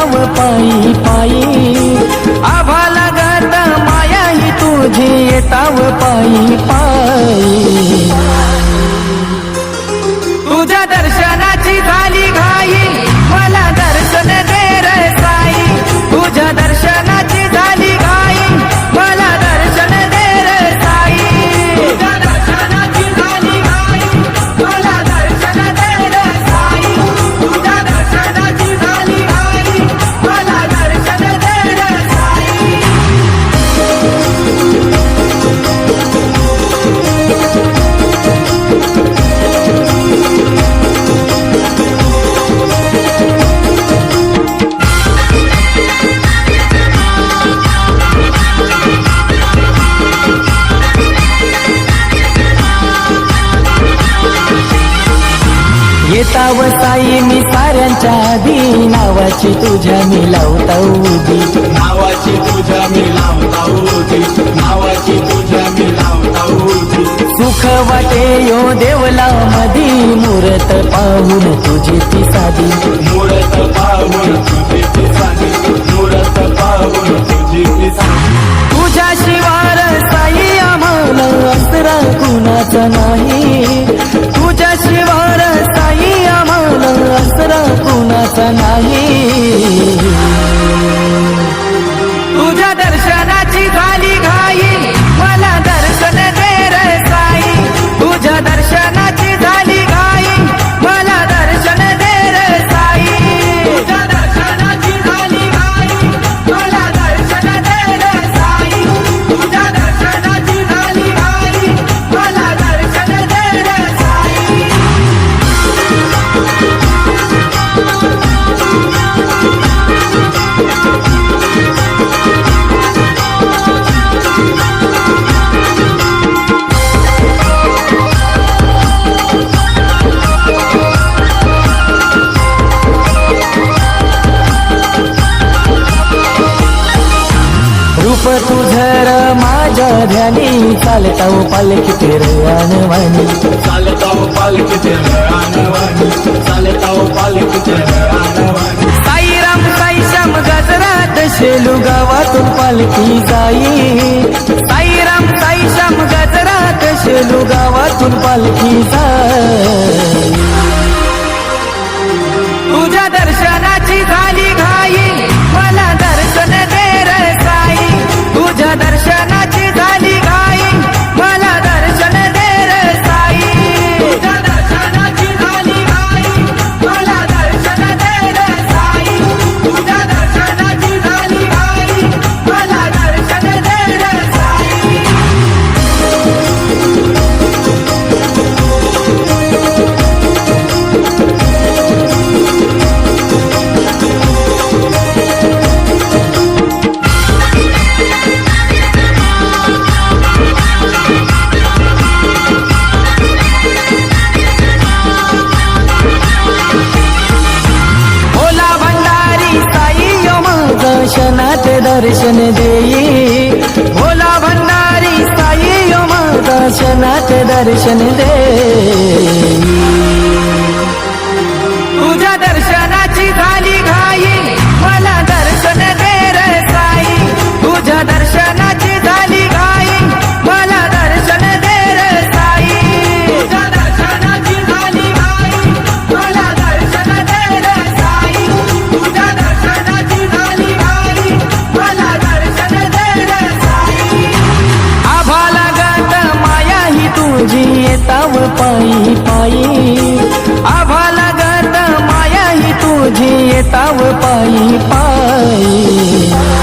येताव पायी पायी आभा लागत माया ही तुझी येताव पायी पायी तुझ्या दर्शनाची झाली घाई मला दर्शन दे रे साई तुझ्या दर्शनाची झाली घाई मला दर्शन दे रे साई तुझ्या दर्शनाची झाली घाई मला दर्शन दे रे साई तुझ्या दर्शनाची झाली घाई मला दर्शन दे रे साई येताव साई मी साऱ्यांच्या आधी नावाची तुझ्या मी लावता उदी नावाची तुझ्या मी लावता उदी नावाची तुझ्या मी लावता उदी सुख वाटे यो देवला मधी मूरत पाहून तुझी ती साधी मूरत पाहून तुझी ती साधी मूरत पाहून तुझी ती साधी तुझ्या शिवार साई आम्हाला असरा कुणाचा नाही तुझ्या शिवार साई आम्हाला असरा कुणाचा नाही तुझ्या दर्शनाची झाली घाई मला दर्शन दे रे साई तुझ्या दर्शनाची झाली घाई मला दर्शन दे रे साई तुझ्या दर्शनाची झाली घाई मला दर्शन दे रे साई तुझ्या दर्शनाची झाली घाई मला दर्शन दे रे साई रूप तुझर माझ्या ध्यानी चालताव पालखी आणवानी चालताव पालखी आणवानी चालताव पालखी आणवानी साईराम साईश्याम गजरात शेलू गावातून पालखी जाई साईराम साईश्याम गजरात शेलू गावातून पालखी जाई तुझ्या दर्शनाची झाली घाई मला दर्शन दे रे साई तुझ्या दर्शनाची झाली घाई मला दर्शन दे रे साई तुझ्या दर्शनाची झाली घाई मला दर्शन दे रे साई तुझ्या दर्शनाची झाली घाई मला दर्शन दे रे साई भोला भंडारी साई यो दर्शनात दर्शन देई भोला भंडारी साई यो दर्शनात दर्शन देई तुझ्या दर्शनाची झाली घाई मला दर्शन दे रे साई तुझ्या दर्शनाची झाली घाई मला दर्शन दे रे साई तुझ्या दर्शनाची झाली घाई मला दर्शन दे रे साई तुझ्या दर्शनाची झाली घाई मला दर्शन दे रे साई आभा लागत माया ही तुझी येताव पायी पायी आभा लागत माया ही तुझी येताव पायी पायी